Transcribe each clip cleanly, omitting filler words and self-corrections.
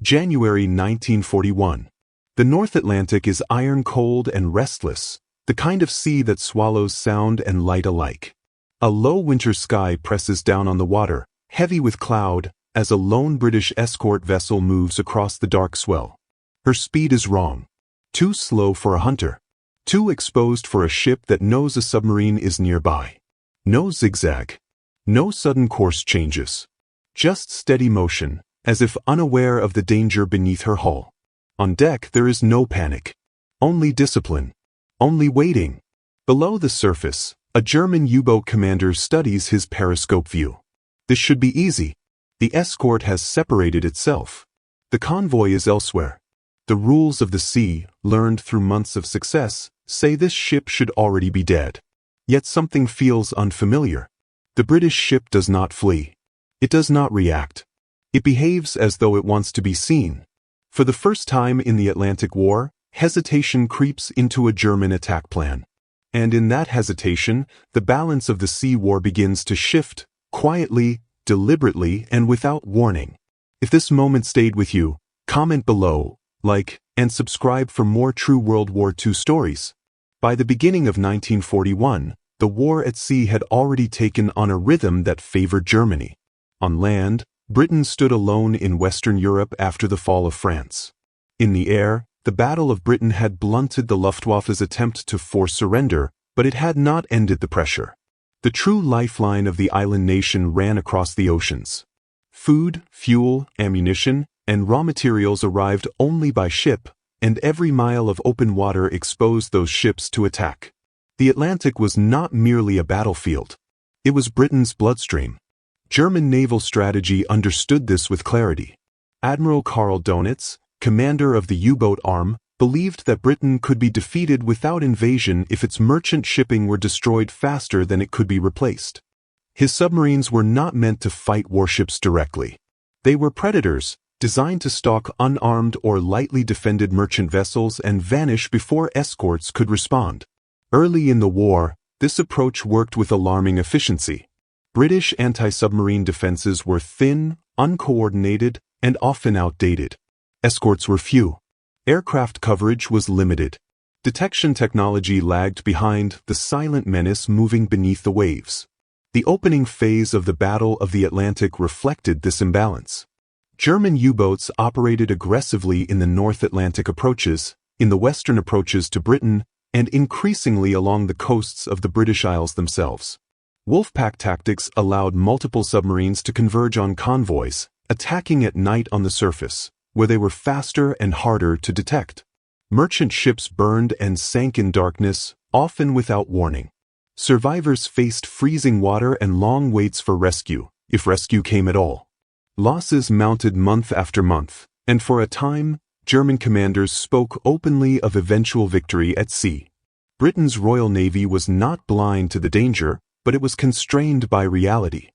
January 1941. The North Atlantic is iron-cold and restless, the kind of sea that swallows sound and light alike. A low winter sky presses down on the water, heavy with cloud, as a lone British escort vessel moves across the dark swell. Her speed is wrong. Too slow for a hunter. Too exposed for a ship that knows a submarine is nearby. No zigzag. No sudden course changes. Just steady motion, as if unaware of the danger beneath her hull. On deck there is no panic. Only discipline. Only waiting. Below the surface, a German U-boat commander studies his periscope view. This should be easy. The escort has separated itself. The convoy is elsewhere. The rules of the sea, learned through months of success, say this ship should already be dead. Yet something feels unfamiliar. The British ship does not flee. It does not react. It behaves as though it wants to be seen. For the first time in the Atlantic War, hesitation creeps into a German attack plan. And in that hesitation, the balance of the sea war begins to shift, quietly, deliberately, and without warning. If this moment stayed with you, comment below, like, and subscribe for more true World War II stories. By the beginning of 1941, the war at sea had already taken on a rhythm that favored Germany. On land, Britain stood alone in Western Europe after the fall of France. In the air, the Battle of Britain had blunted the Luftwaffe's attempt to force surrender, but it had not ended the pressure. The true lifeline of the island nation ran across the oceans. Food, fuel, ammunition, and raw materials arrived only by ship, and every mile of open water exposed those ships to attack. The Atlantic was not merely a battlefield. It was Britain's bloodstream. German naval strategy understood this with clarity. Admiral Karl Donitz, commander of the U-boat arm, believed that Britain could be defeated without invasion if its merchant shipping were destroyed faster than it could be replaced. His submarines were not meant to fight warships directly. They were predators, designed to stalk unarmed or lightly defended merchant vessels and vanish before escorts could respond. Early in the war, this approach worked with alarming efficiency. British anti-submarine defenses were thin, uncoordinated, and often outdated. Escorts were few. Aircraft coverage was limited. Detection technology lagged behind, the silent menace moving beneath the waves. The opening phase of the Battle of the Atlantic reflected this imbalance. German U-boats operated aggressively in the North Atlantic approaches, in the western approaches to Britain, and increasingly along the coasts of the British Isles themselves. Wolfpack tactics allowed multiple submarines to converge on convoys, attacking at night on the surface, where they were faster and harder to detect. Merchant ships burned and sank in darkness, often without warning. Survivors faced freezing water and long waits for rescue, if rescue came at all. Losses mounted month after month, and for a time, German commanders spoke openly of eventual victory at sea. Britain's Royal Navy was not blind to the danger, but it was constrained by reality.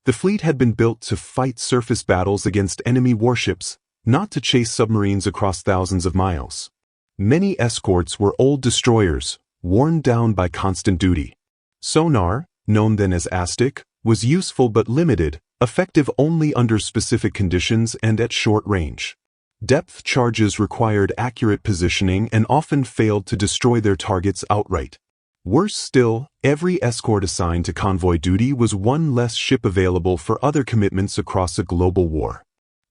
The fleet had been built to fight surface battles against enemy warships, not to chase submarines across thousands of miles. Many escorts were old destroyers, worn down by constant duty. Sonar, known then as ASTIC, was useful but limited, effective only under specific conditions and at short range. Depth charges required accurate positioning and often failed to destroy their targets outright. Worse still, every escort assigned to convoy duty was one less ship available for other commitments across a global war.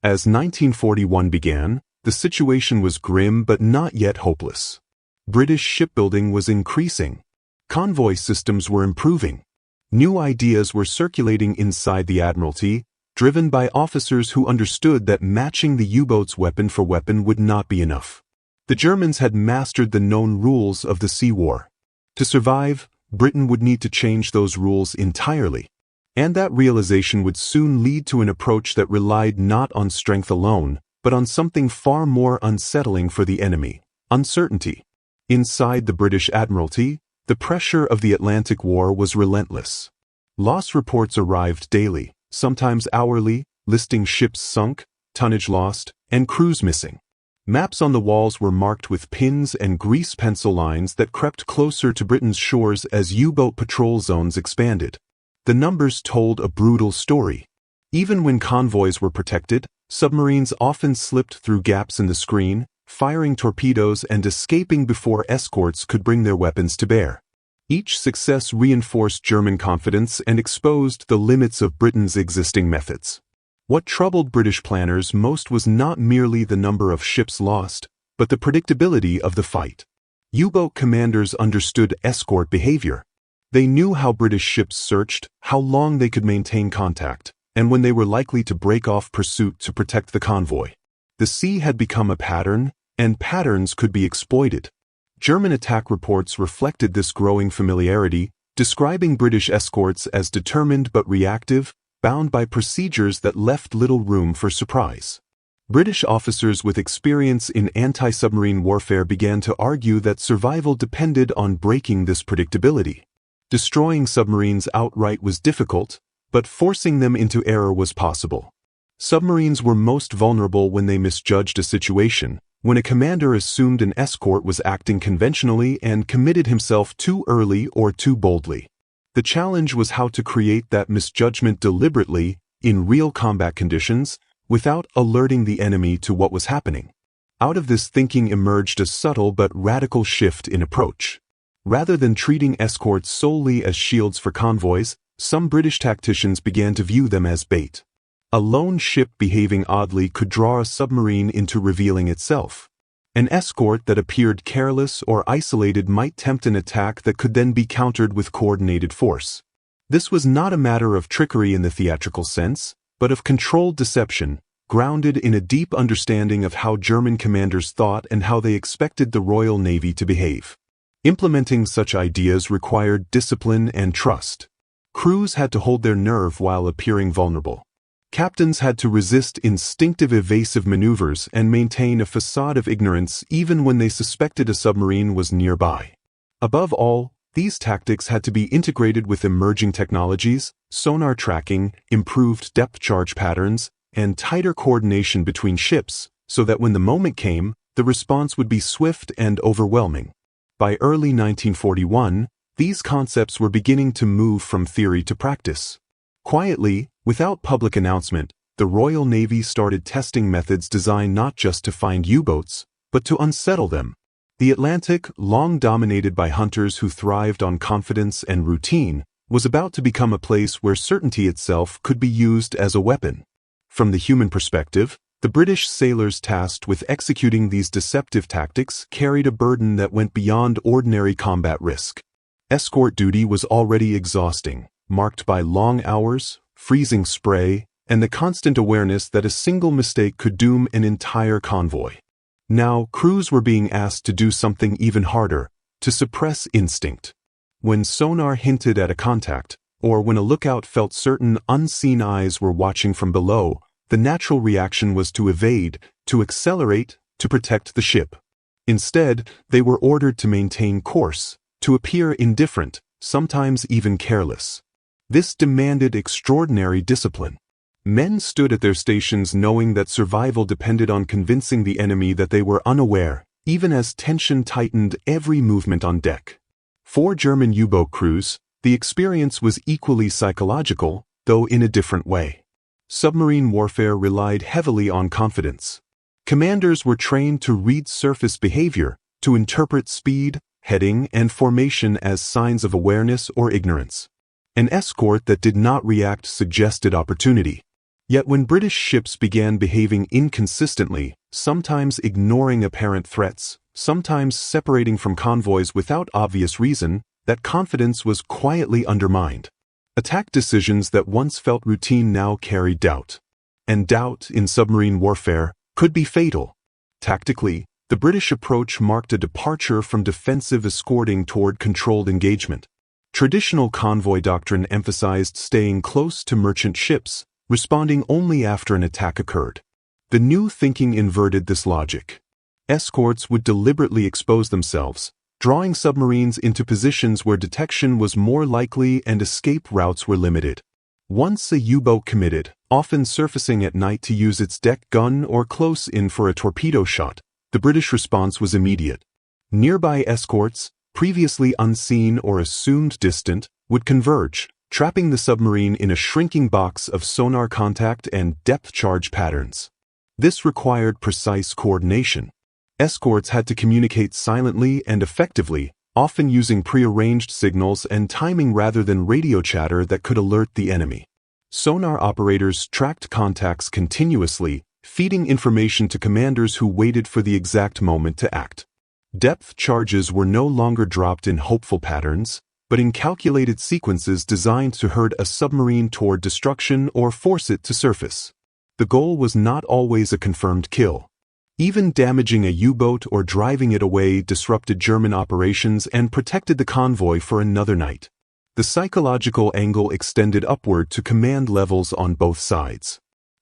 As 1941 began, the situation was grim but not yet hopeless. British shipbuilding was increasing. Convoy systems were improving. New ideas were circulating inside the Admiralty, driven by officers who understood that matching the U-boats weapon for weapon would not be enough. The Germans had mastered the known rules of the sea war. To survive, Britain would need to change those rules entirely. And that realization would soon lead to an approach that relied not on strength alone, but on something far more unsettling for the enemy: uncertainty. Inside the British Admiralty, the pressure of the Atlantic War was relentless. Loss reports arrived daily, sometimes hourly, listing ships sunk, tonnage lost, and crews missing. Maps on the walls were marked with pins and grease pencil lines that crept closer to Britain's shores as U-boat patrol zones expanded. The numbers told a brutal story. Even when convoys were protected, Submarines often slipped through gaps in the screen, firing torpedoes and escaping before escorts could bring their weapons to bear. Each success reinforced German confidence and exposed the limits of Britain's existing methods. What troubled British planners most was not merely the number of ships lost, but the predictability of the fight. U-boat commanders understood escort behavior. They knew how British ships searched, how long they could maintain contact, and when they were likely to break off pursuit to protect the convoy. The sea had become a pattern, and patterns could be exploited. German attack reports reflected this growing familiarity, describing British escorts as determined but reactive, bound by procedures that left little room for surprise. British officers with experience in anti-submarine warfare began to argue that survival depended on breaking this predictability. Destroying submarines outright was difficult, but forcing them into error was possible. Submarines were most vulnerable when they misjudged a situation, when a commander assumed an escort was acting conventionally and committed himself too early or too boldly. The challenge was how to create that misjudgment deliberately, in real combat conditions, without alerting the enemy to what was happening. Out of this thinking emerged a subtle but radical shift in approach. Rather than treating escorts solely as shields for convoys, some British tacticians began to view them as bait. A lone ship behaving oddly could draw a submarine into revealing itself. An escort that appeared careless or isolated might tempt an attack that could then be countered with coordinated force. This was not a matter of trickery in the theatrical sense, but of controlled deception, grounded in a deep understanding of how German commanders thought and how they expected the Royal Navy to behave. Implementing such ideas required discipline and trust. Crews had to hold their nerve while appearing vulnerable. Captains had to resist instinctive evasive maneuvers and maintain a facade of ignorance even when they suspected a submarine was nearby. Above all, these tactics had to be integrated with emerging technologies, sonar tracking, improved depth charge patterns, and tighter coordination between ships, so that when the moment came, the response would be swift and overwhelming. By early 1941, these concepts were beginning to move from theory to practice. Quietly, without public announcement, the Royal Navy started testing methods designed not just to find U-boats, but to unsettle them. The Atlantic, long dominated by hunters who thrived on confidence and routine, was about to become a place where certainty itself could be used as a weapon. From the human perspective, the British sailors tasked with executing these deceptive tactics carried a burden that went beyond ordinary combat risk. Escort duty was already exhausting, marked by long hours, freezing spray, and the constant awareness that a single mistake could doom an entire convoy. Now, crews were being asked to do something even harder, to suppress instinct. When sonar hinted at a contact, or when a lookout felt certain unseen eyes were watching from below, the natural reaction was to evade, to accelerate, to protect the ship. Instead, they were ordered to maintain course, to appear indifferent, sometimes even careless. This demanded extraordinary discipline. Men stood at their stations knowing that survival depended on convincing the enemy that they were unaware, even as tension tightened every movement on deck. For German U-boat crews, the experience was equally psychological, though in a different way. Submarine warfare relied heavily on confidence. Commanders were trained to read surface behavior, to interpret speed, heading, and formation as signs of awareness or ignorance. An escort that did not react suggested opportunity. Yet when British ships began behaving inconsistently, sometimes ignoring apparent threats, sometimes separating from convoys without obvious reason, that confidence was quietly undermined. Attack decisions that once felt routine now carried doubt. And doubt, in submarine warfare, could be fatal. Tactically, the British approach marked a departure from defensive escorting toward controlled engagement. Traditional convoy doctrine emphasized staying close to merchant ships, responding only after an attack occurred. The new thinking inverted this logic. Escorts would deliberately expose themselves, drawing submarines into positions where detection was more likely and escape routes were limited. Once a U-boat committed, often surfacing at night to use its deck gun or close in for a torpedo shot, the British response was immediate. Nearby escorts, previously unseen or assumed distant, would converge, trapping the submarine in a shrinking box of sonar contact and depth charge patterns. This required precise coordination. Escorts had to communicate silently and effectively, often using prearranged signals and timing rather than radio chatter that could alert the enemy. Sonar operators tracked contacts continuously, feeding information to commanders who waited for the exact moment to act. Depth charges were no longer dropped in hopeful patterns, but in calculated sequences designed to herd a submarine toward destruction or force it to surface. The goal was not always a confirmed kill. Even damaging a U-boat or driving it away disrupted German operations and protected the convoy for another night. The psychological angle extended upward to command levels on both sides.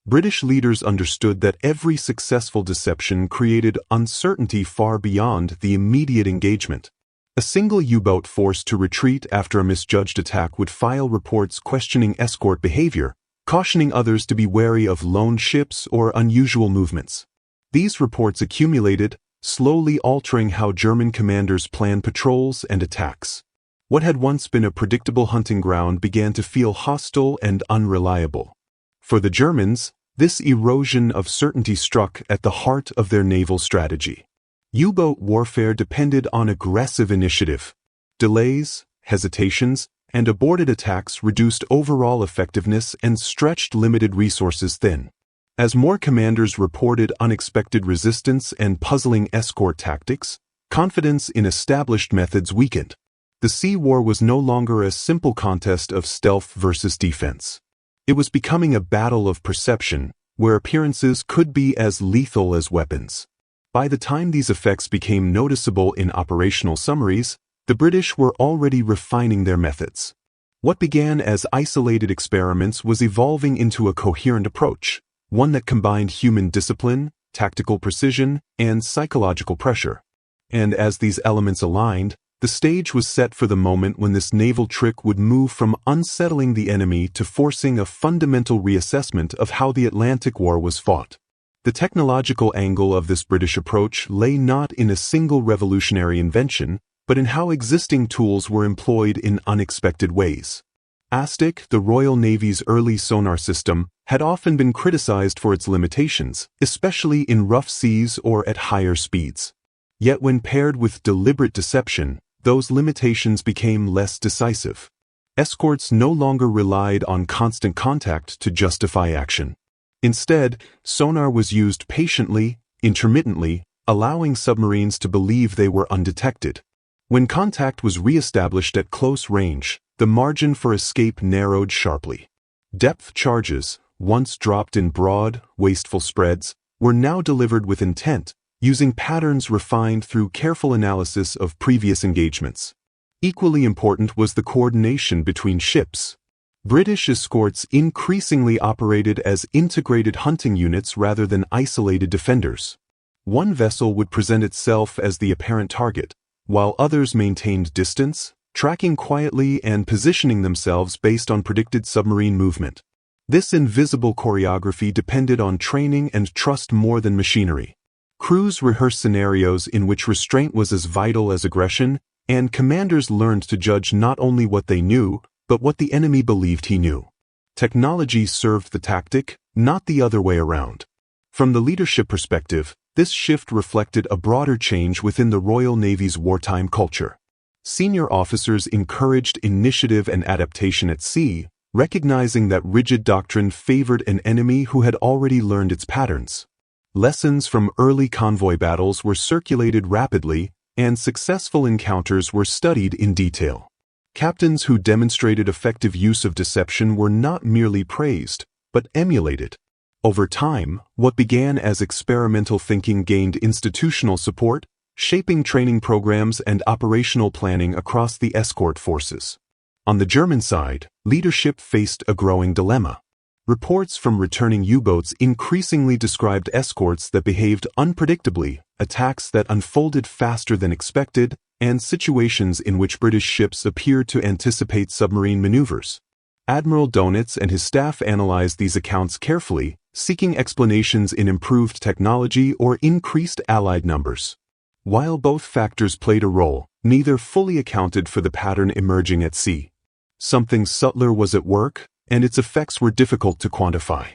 British leaders understood that every successful deception created uncertainty far beyond the immediate engagement. A single U-boat forced to retreat after a misjudged attack would file reports questioning escort behavior, cautioning others to be wary of lone ships or unusual movements. These reports accumulated, slowly altering how German commanders planned patrols and attacks. What had once been a predictable hunting ground began to feel hostile and unreliable. For the Germans, this erosion of certainty struck at the heart of their naval strategy. U-boat warfare depended on aggressive initiative. Delays, hesitations, and aborted attacks reduced overall effectiveness and stretched limited resources thin. As more commanders reported unexpected resistance and puzzling escort tactics, confidence in established methods weakened. The sea war was no longer a simple contest of stealth versus defense. It was becoming a battle of perception, where appearances could be as lethal as weapons. By the time these effects became noticeable in operational summaries, the British were already refining their methods. What began as isolated experiments was evolving into a coherent approach, one that combined human discipline, tactical precision, and psychological pressure. And as these elements aligned, the stage was set for the moment when this naval trick would move from unsettling the enemy to forcing a fundamental reassessment of how the Atlantic War was fought. The technological angle of this British approach lay not in a single revolutionary invention, but in how existing tools were employed in unexpected ways. ASTIC, the Royal Navy's early sonar system, had often been criticized for its limitations, especially in rough seas or at higher speeds. Yet when paired with deliberate deception, those limitations became less decisive. Escorts no longer relied on constant contact to justify action. Instead, sonar was used patiently, intermittently, allowing submarines to believe they were undetected. When contact was re-established at close range, the margin for escape narrowed sharply. Depth charges, once dropped in broad, wasteful spreads, were now delivered with intent, using patterns refined through careful analysis of previous engagements. Equally important was the coordination between ships. British escorts increasingly operated as integrated hunting units rather than isolated defenders. One vessel would present itself as the apparent target, while others maintained distance, tracking quietly and positioning themselves based on predicted submarine movement. This invisible choreography depended on training and trust more than machinery. Crews rehearsed scenarios in which restraint was as vital as aggression, and commanders learned to judge not only what they knew, but what the enemy believed he knew. Technology served the tactic, not the other way around. From the leadership perspective, this shift reflected a broader change within the Royal Navy's wartime culture. Senior officers encouraged initiative and adaptation at sea, recognizing that rigid doctrine favored an enemy who had already learned its patterns. Lessons from early convoy battles were circulated rapidly, and successful encounters were studied in detail. Captains who demonstrated effective use of deception were not merely praised, but emulated. Over time, what began as experimental thinking gained institutional support, shaping training programs and operational planning across the escort forces. On the German side, leadership faced a growing dilemma. Reports from returning U-boats increasingly described escorts that behaved unpredictably, attacks that unfolded faster than expected, and situations in which British ships appeared to anticipate submarine maneuvers. Admiral Dönitz and his staff analyzed these accounts carefully, seeking explanations in improved technology or increased Allied numbers. While both factors played a role, neither fully accounted for the pattern emerging at sea. Something subtler was at work, and its effects were difficult to quantify.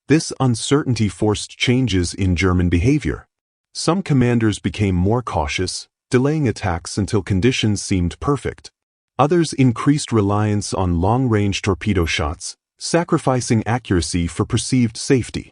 This uncertainty forced changes in German behavior. Some commanders became more cautious, delaying attacks until conditions seemed perfect. Others increased reliance on long-range torpedo shots, sacrificing accuracy for perceived safety.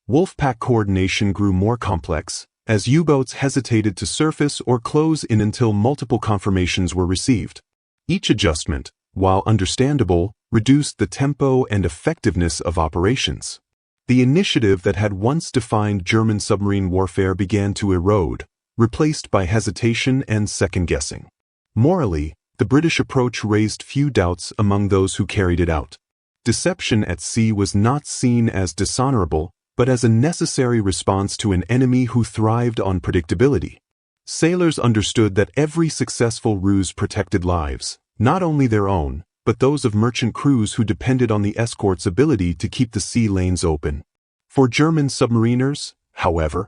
Wolfpack coordination grew more complex, as U-boats hesitated to surface or close in until multiple confirmations were received. Each adjustment, while understandable, reduced the tempo and effectiveness of operations. The initiative that had once defined German submarine warfare began to erode, replaced by hesitation and second-guessing. Morally, the British approach raised few doubts among those who carried it out. Deception at sea was not seen as dishonorable, but as a necessary response to an enemy who thrived on predictability. Sailors understood that every successful ruse protected lives, not only their own, but those of merchant crews who depended on the escort's ability to keep the sea lanes open. For German submariners, however,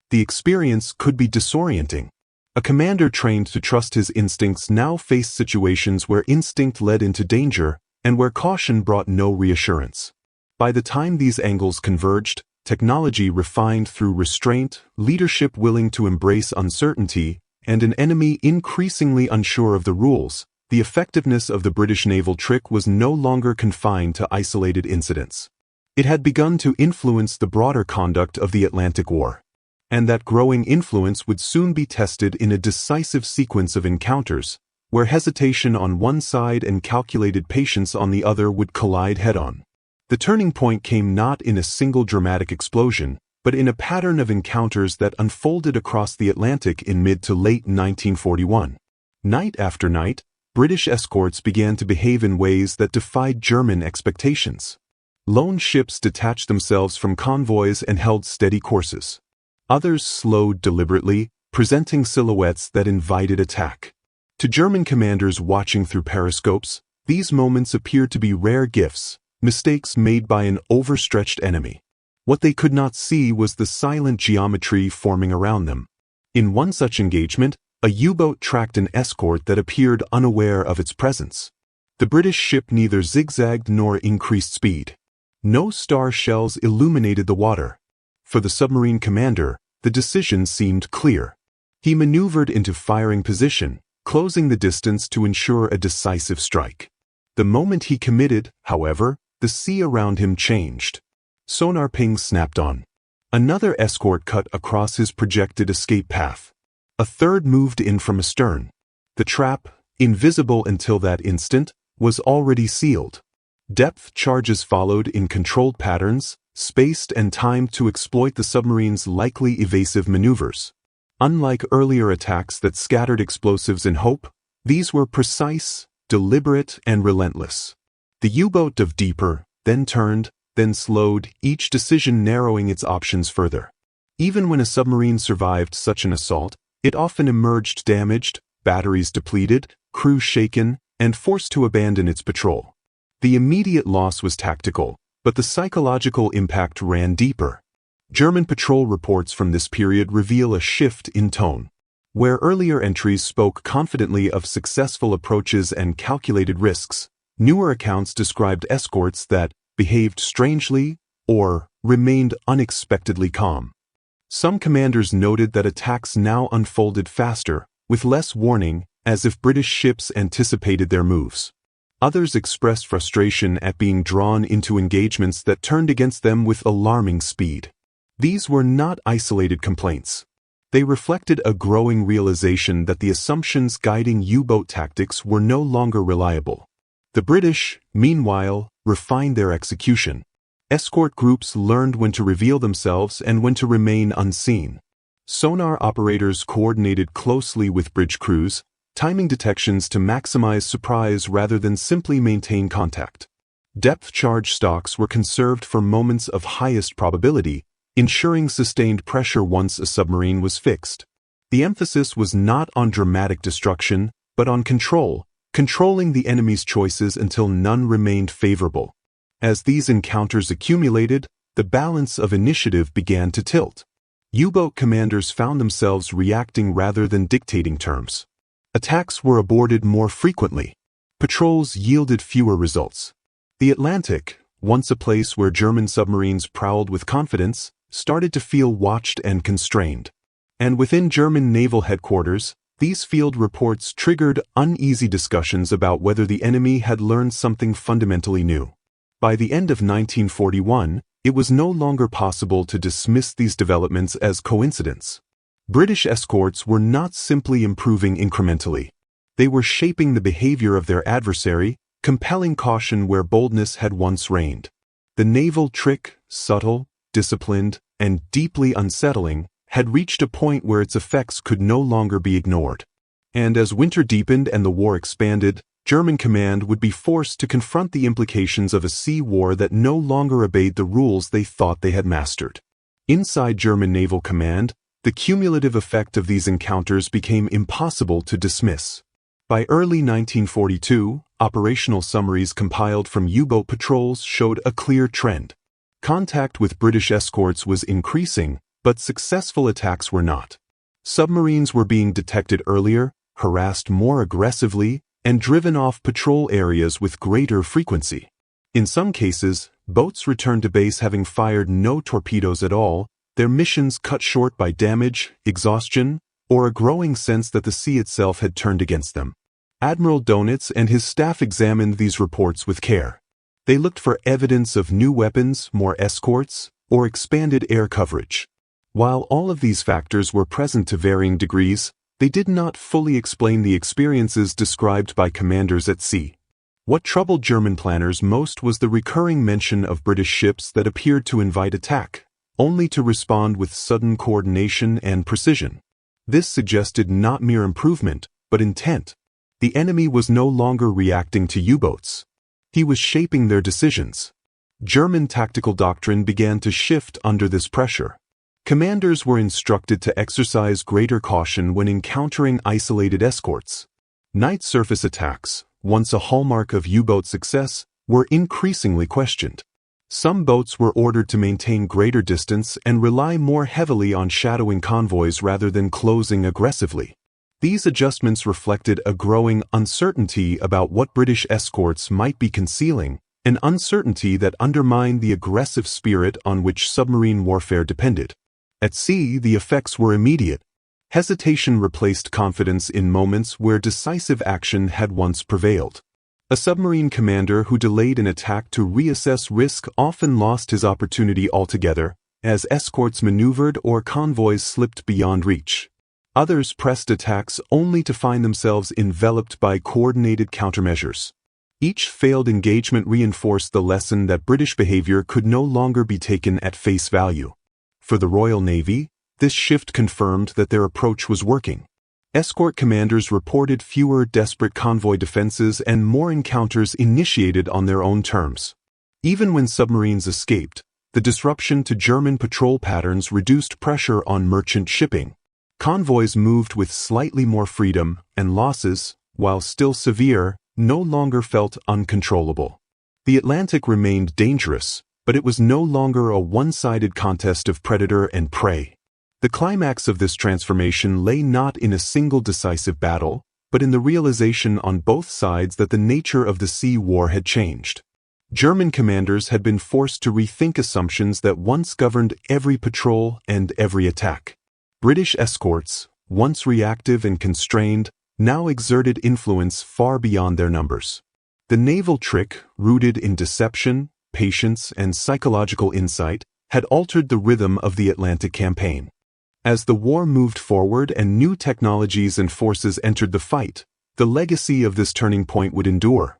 the experience could be disorienting. A commander trained to trust his instincts now faced situations where instinct led into danger and where caution brought no reassurance. By the time these angles converged, technology refined through restraint, leadership willing to embrace uncertainty, and an enemy increasingly unsure of the rules, the effectiveness of the British naval trick was no longer confined to isolated incidents. It had begun to influence the broader conduct of the Atlantic War. And that growing influence would soon be tested in a decisive sequence of encounters, where hesitation on one side and calculated patience on the other would collide head-on. The turning point came not in a single dramatic explosion, but in a pattern of encounters that unfolded across the Atlantic in mid to late 1941. Night after night, British escorts began to behave in ways that defied German expectations. Lone ships detached themselves from convoys and held steady courses. Others slowed deliberately, presenting silhouettes that invited attack. To German commanders watching through periscopes, these moments appeared to be rare gifts, mistakes made by an overstretched enemy. What they could not see was the silent geometry forming around them. In one such engagement, a U-boat tracked an escort that appeared unaware of its presence. The British ship neither zigzagged nor increased speed. No star shells illuminated the water. For the submarine commander, the decision seemed clear. He maneuvered into firing position, closing the distance to ensure a decisive strike. The moment he committed, however, the sea around him changed. Sonar pings snapped on. Another escort cut across his projected escape path. A third moved in from astern. The trap, invisible until that instant, was already sealed. Depth charges followed in controlled patterns, spaced and timed to exploit the submarine's likely evasive maneuvers. Unlike earlier attacks that scattered explosives in hope, these were precise, deliberate, and relentless. The U-boat dove deeper, then turned, then slowed, each decision narrowing its options further. Even when a submarine survived such an assault, it often emerged damaged, batteries depleted, crew shaken, and forced to abandon its patrol. The immediate loss was tactical, but the psychological impact ran deeper. German patrol reports from this period reveal a shift in tone. Where earlier entries spoke confidently of successful approaches and calculated risks, newer accounts described escorts that behaved strangely or remained unexpectedly calm. Some commanders noted that attacks now unfolded faster, with less warning, as if British ships anticipated their moves. Others expressed frustration at being drawn into engagements that turned against them with alarming speed. These were not isolated complaints. They reflected a growing realization that the assumptions guiding U-boat tactics were no longer reliable. The British, meanwhile, refined their execution. Escort groups learned when to reveal themselves and when to remain unseen. Sonar operators coordinated closely with bridge crews, timing detections to maximize surprise rather than simply maintain contact. Depth charge stocks were conserved for moments of highest probability, ensuring sustained pressure once a submarine was fixed. The emphasis was not on dramatic destruction, but on control, controlling the enemy's choices until none remained favorable. As these encounters accumulated, the balance of initiative began to tilt. U-boat commanders found themselves reacting rather than dictating terms. Attacks were aborted more frequently. Patrols yielded fewer results. The Atlantic, once a place where German submarines prowled with confidence, started to feel watched and constrained. And within German naval headquarters, these field reports triggered uneasy discussions about whether the enemy had learned something fundamentally new. By the end of 1941, it was no longer possible to dismiss these developments as coincidence. British escorts were not simply improving incrementally. They were shaping the behavior of their adversary, compelling caution where boldness had once reigned. The naval trick, subtle, disciplined, and deeply unsettling, had reached a point where its effects could no longer be ignored. And as winter deepened and the war expanded, German command would be forced to confront the implications of a sea war that no longer obeyed the rules they thought they had mastered. Inside German naval command, the cumulative effect of these encounters became impossible to dismiss. By early 1942, operational summaries compiled from U-boat patrols showed a clear trend. Contact with British escorts was increasing, but successful attacks were not. Submarines were being detected earlier, harassed more aggressively, and driven off patrol areas with greater frequency. In some cases, boats returned to base having fired no torpedoes at all, their missions cut short by damage, exhaustion, or a growing sense that the sea itself had turned against them. Admiral Donitz and his staff examined these reports with care. They looked for evidence of new weapons, more escorts, or expanded air coverage. While all of these factors were present to varying degrees, they did not fully explain the experiences described by commanders at sea. What troubled German planners most was the recurring mention of British ships that appeared to invite attack, only to respond with sudden coordination and precision. This suggested not mere improvement, but intent. The enemy was no longer reacting to U-boats. He was shaping their decisions. German tactical doctrine began to shift under this pressure. Commanders were instructed to exercise greater caution when encountering isolated escorts. Night surface attacks, once a hallmark of U-boat success, were increasingly questioned. Some boats were ordered to maintain greater distance and rely more heavily on shadowing convoys rather than closing aggressively. These adjustments reflected a growing uncertainty about what British escorts might be concealing, an uncertainty that undermined the aggressive spirit on which submarine warfare depended. At sea, the effects were immediate. Hesitation replaced confidence in moments where decisive action had once prevailed. A submarine commander who delayed an attack to reassess risk often lost his opportunity altogether, as escorts maneuvered or convoys slipped beyond reach. Others pressed attacks only to find themselves enveloped by coordinated countermeasures. Each failed engagement reinforced the lesson that British behavior could no longer be taken at face value. For the Royal Navy, this shift confirmed that their approach was working. Escort commanders reported fewer desperate convoy defenses and more encounters initiated on their own terms. Even when submarines escaped, the disruption to German patrol patterns reduced pressure on merchant shipping. Convoys moved with slightly more freedom, and losses, while still severe, no longer felt uncontrollable. The Atlantic remained dangerous, but it was no longer a one-sided contest of predator and prey. The climax of this transformation lay not in a single decisive battle, but in the realization on both sides that the nature of the sea war had changed. German commanders had been forced to rethink assumptions that once governed every patrol and every attack. British escorts, once reactive and constrained, now exerted influence far beyond their numbers. The naval trick, rooted in deception, patience, and psychological insight, had altered the rhythm of the Atlantic campaign. As the war moved forward and new technologies and forces entered the fight, the legacy of this turning point would endure.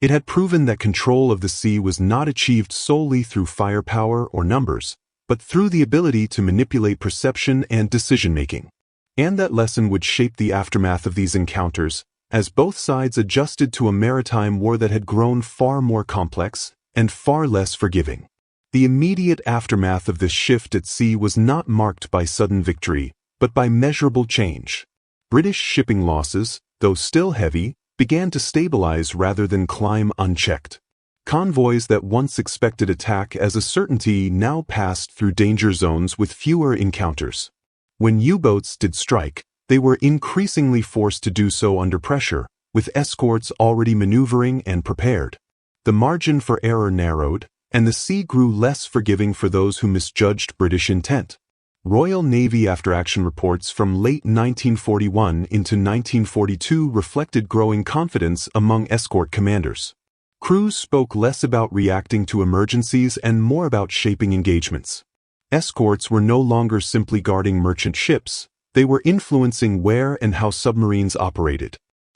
It had proven that control of the sea was not achieved solely through firepower or numbers, but through the ability to manipulate perception and decision-making. And that lesson would shape the aftermath of these encounters, as both sides adjusted to a maritime war that had grown far more complex and far less forgiving. The immediate aftermath of this shift at sea was not marked by sudden victory, but by measurable change. British shipping losses, though still heavy, began to stabilize rather than climb unchecked. Convoys that once expected attack as a certainty now passed through danger zones with fewer encounters. When U-boats did strike, they were increasingly forced to do so under pressure, with escorts already maneuvering and prepared. The margin for error narrowed, and the sea grew less forgiving for those who misjudged British intent. Royal Navy after-action reports from late 1941 into 1942 reflected growing confidence among escort commanders. Crews spoke less about reacting to emergencies and more about shaping engagements. Escorts were no longer simply guarding merchant ships, they were influencing where and how submarines operated.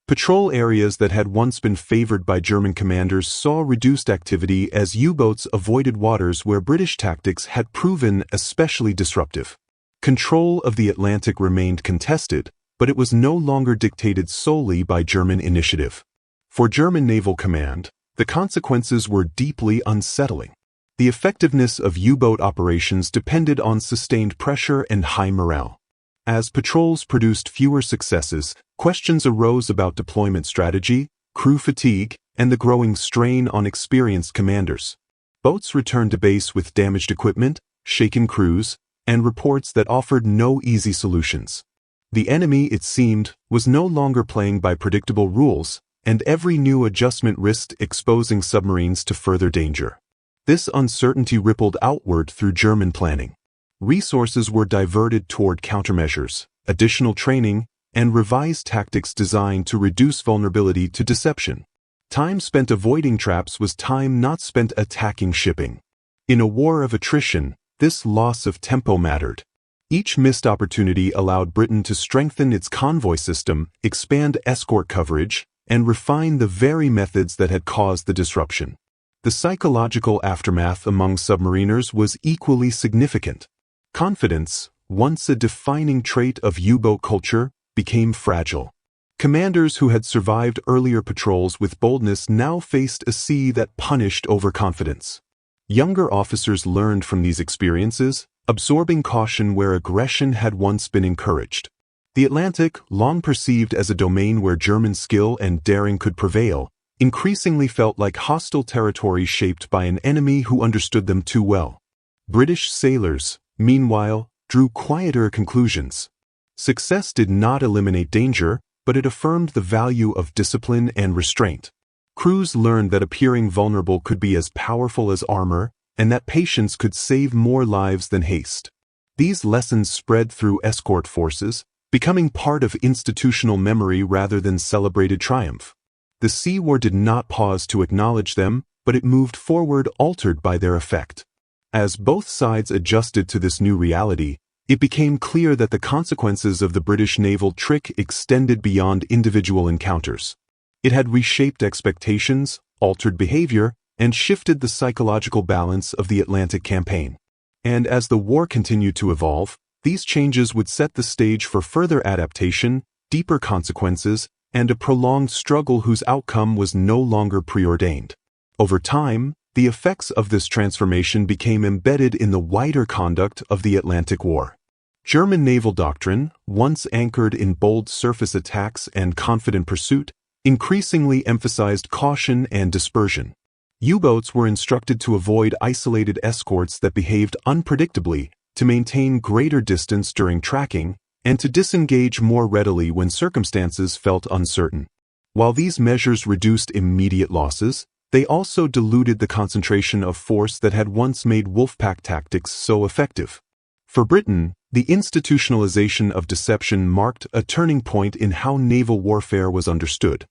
Patrol areas that had once been favored by German commanders saw reduced activity as U-boats avoided waters where British tactics had proven especially disruptive. Control of the Atlantic remained contested, but it was no longer dictated solely by German initiative. For German Naval Command, the consequences were deeply unsettling. The effectiveness of U-boat operations depended on sustained pressure and high morale. As patrols produced fewer successes, questions arose about deployment strategy, crew fatigue, and the growing strain on experienced commanders. Boats returned to base with damaged equipment, shaken crews, and reports that offered no easy solutions. The enemy, it seemed, was no longer playing by predictable rules, and every new adjustment risked exposing submarines to further danger. This uncertainty rippled outward through German planning. Resources were diverted toward countermeasures, additional training, and revised tactics designed to reduce vulnerability to deception. Time spent avoiding traps was time not spent attacking shipping. In a war of attrition, this loss of tempo mattered. Each missed opportunity allowed Britain to strengthen its convoy system, expand escort coverage, and refine the very methods that had caused the disruption. The psychological aftermath among submariners was equally significant. Confidence, once a defining trait of U-boat culture, became fragile. Commanders who had survived earlier patrols with boldness now faced a sea that punished overconfidence. Younger officers learned from these experiences, absorbing caution where aggression had once been encouraged. The Atlantic, long perceived as a domain where German skill and daring could prevail, increasingly felt like hostile territory shaped by an enemy who understood them too well. British sailors, meanwhile, drew quieter conclusions. Success did not eliminate danger, but it affirmed the value of discipline and restraint. Crews learned that appearing vulnerable could be as powerful as armor, and that patience could save more lives than haste. These lessons spread through escort forces, becoming part of institutional memory rather than celebrated triumph. The Sea War did not pause to acknowledge them, but it moved forward altered by their effect. As both sides adjusted to this new reality, it became clear that the consequences of the British naval trick extended beyond individual encounters. It had reshaped expectations, altered behavior, and shifted the psychological balance of the Atlantic campaign. And as the war continued to evolve, these changes would set the stage for further adaptation, deeper consequences, and a prolonged struggle whose outcome was no longer preordained. Over time, the effects of this transformation became embedded in the wider conduct of the Atlantic War. German naval doctrine, once anchored in bold surface attacks and confident pursuit, increasingly emphasized caution and dispersion. U-boats were instructed to avoid isolated escorts that behaved unpredictably, to maintain greater distance during tracking, and to disengage more readily when circumstances felt uncertain. While these measures reduced immediate losses, they also diluted the concentration of force that had once made wolfpack tactics so effective. For Britain, the institutionalization of deception marked a turning point in how naval warfare was understood.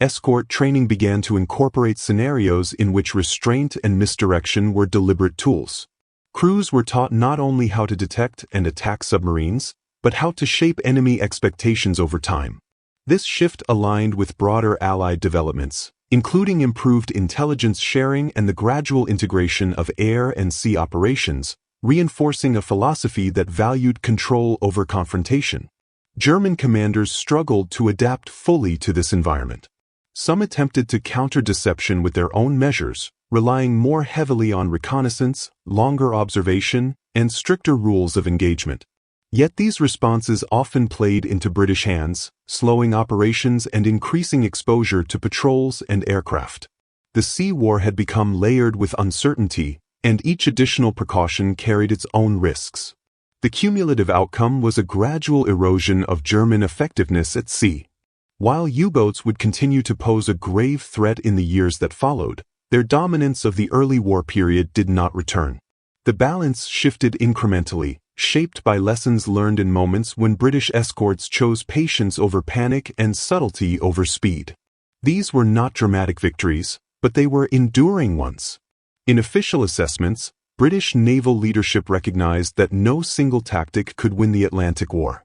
Escort training began to incorporate scenarios in which restraint and misdirection were deliberate tools. Crews were taught not only how to detect and attack submarines, but how to shape enemy expectations over time. This shift aligned with broader Allied developments, including improved intelligence sharing and the gradual integration of air and sea operations, reinforcing a philosophy that valued control over confrontation. German commanders struggled to adapt fully to this environment. Some attempted to counter deception with their own measures, relying more heavily on reconnaissance, longer observation, and stricter rules of engagement. Yet these responses often played into British hands, slowing operations and increasing exposure to patrols and aircraft. The Sea War had become layered with uncertainty, and each additional precaution carried its own risks. The cumulative outcome was a gradual erosion of German effectiveness at sea. While U-boats would continue to pose a grave threat in the years that followed, their dominance of the early war period did not return. The balance shifted incrementally, shaped by lessons learned in moments when British escorts chose patience over panic and subtlety over speed. These were not dramatic victories, but they were enduring ones. In official assessments, British naval leadership recognized that no single tactic could win the Atlantic War.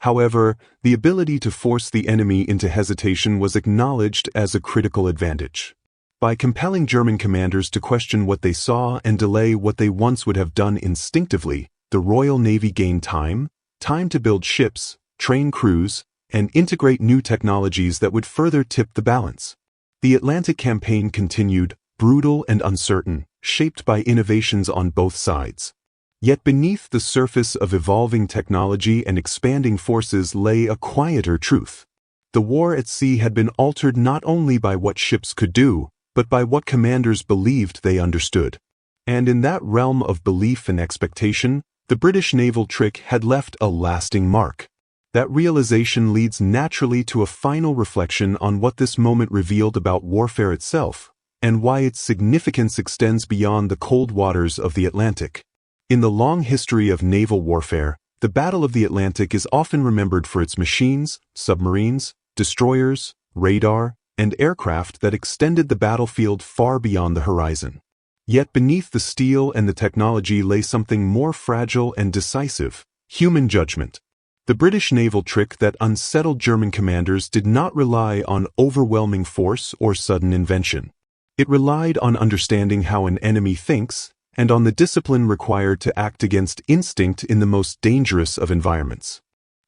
However, the ability to force the enemy into hesitation was acknowledged as a critical advantage. By compelling German commanders to question what they saw and delay what they once would have done instinctively, the Royal Navy gained time to build ships, train crews, and integrate new technologies that would further tip the balance. The Atlantic campaign continued, brutal and uncertain, shaped by innovations on both sides. Yet beneath the surface of evolving technology and expanding forces lay a quieter truth. The war at sea had been altered not only by what ships could do, but by what commanders believed they understood. And in that realm of belief and expectation, the British naval trick had left a lasting mark. That realization leads naturally to a final reflection on what this moment revealed about warfare itself, and why its significance extends beyond the cold waters of the Atlantic. In the long history of naval warfare, the Battle of the Atlantic is often remembered for its machines, submarines, destroyers, radar, and aircraft that extended the battlefield far beyond the horizon. Yet beneath the steel and the technology lay something more fragile and decisive: human judgment. The British naval trick that unsettled German commanders did not rely on overwhelming force or sudden invention. It relied on understanding how an enemy thinks and on the discipline required to act against instinct in the most dangerous of environments.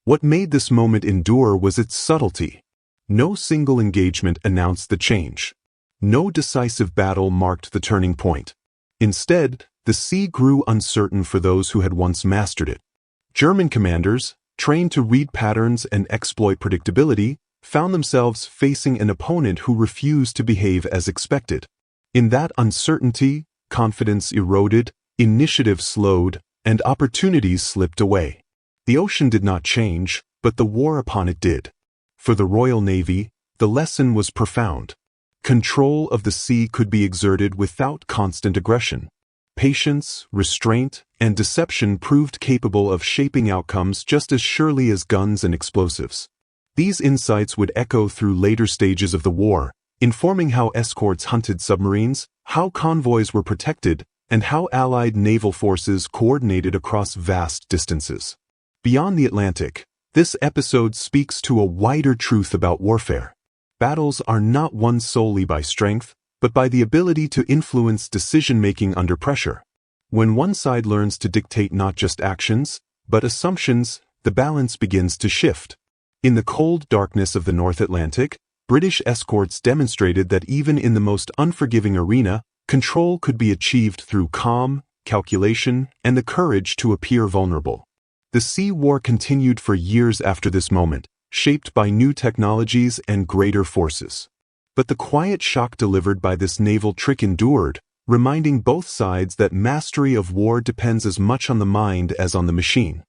What made this moment endure was its subtlety. No single engagement announced the change. No decisive battle marked the turning point. Instead, the sea grew uncertain for those who had once mastered it. German commanders, trained to read patterns and exploit predictability, found themselves facing an opponent who refused to behave as expected. In that uncertainty, confidence eroded, initiative slowed, and opportunities slipped away. The ocean did not change, but the war upon it did. For the Royal Navy, the lesson was profound. Control of the sea could be exerted without constant aggression. Patience, restraint, and deception proved capable of shaping outcomes just as surely as guns and explosives. These insights would echo through later stages of the war, informing how escorts hunted submarines, how convoys were protected, and how Allied naval forces coordinated across vast distances. Beyond the Atlantic, this episode speaks to a wider truth about warfare. Battles are not won solely by strength, but by the ability to influence decision-making under pressure. When one side learns to dictate not just actions, but assumptions, the balance begins to shift. In the cold darkness of the North Atlantic, British escorts demonstrated that even in the most unforgiving arena, control could be achieved through calm, calculation, and the courage to appear vulnerable. The sea war continued for years after this moment, shaped by new technologies and greater forces. But the quiet shock delivered by this naval trick endured, reminding both sides that mastery of war depends as much on the mind as on the machine.